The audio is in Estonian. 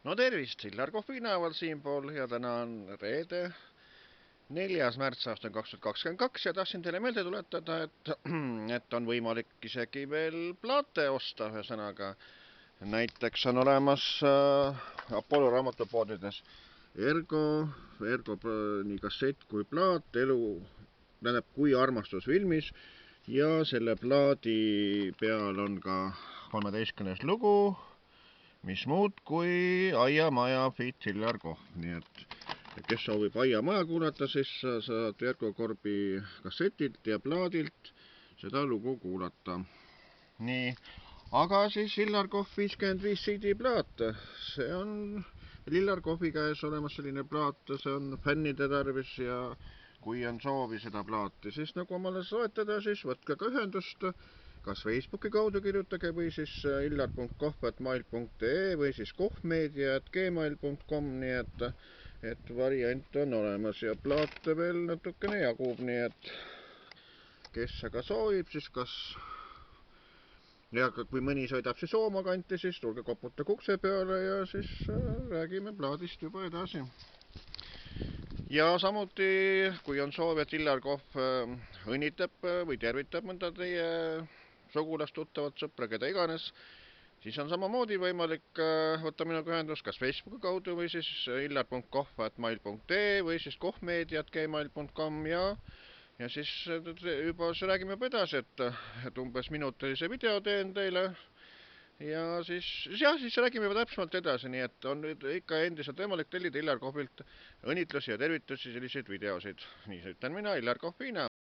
No tervist, Illar Kohvinaaval siinpool ja täna on reede, 4. märts aastal 2022 ja tahtsin teile meelde tuletada, et on võimalik isegi veel plaate osta, ühesõnaga. Näiteks on olemas Apollo raamatupoodides Ergo nii kassett kui plaat, tähendab kui armastus filmis ja selle plaadi peal on ka 13. lugu, mis muud kui Aiamaja feat. Illar Kohv, nii et kes soovib Aiamaja kuulata, siis saad Ergo Korbi kassetilt ja plaadilt seda lugu kuulata. Nii, aga siis Illar Kohv 55 CD plaat, see on Illar Kohvi käes olemas selline plaat, see on fännide tarvis ja kui on soovi seda plaati, siis nagu omale soetada, siis võtke ka ühendust, kas Facebooki kaudu kirjutage või siis illar.kohv@mail.ee või siis kohvmeedia@gmail.com, nii et variant on olemas ja plaate veel natukene jagub, nii et kes aga soovib, siis kas ja kui mõni sõidab siis Sooma kanti, siis tulge koputage ukse peale ja siis räägime plaadist juba edasi. Ja samuti, kui on soov, et Illar Kohv õnnitleb või tervitab mõnda teie sugulast, tuttavat, sõpra, keda iganes, siis on samamoodi võimalik võtta minuga ühendust kas Facebooki kaudu või siis illar.kohv@mail.ee või siis kohvmeedia@gmail.com ja siis juba räägime juba edasi, et umbes minutilise video teen teile ja siis räägime juba täpsemalt edasi, nii et on nüüd ikka endiselt võimalik tellida Illar Kohvilt õnnitlusi ja tervitusi, selliseid videosid. Nii ütlen mina, Illar Kohv.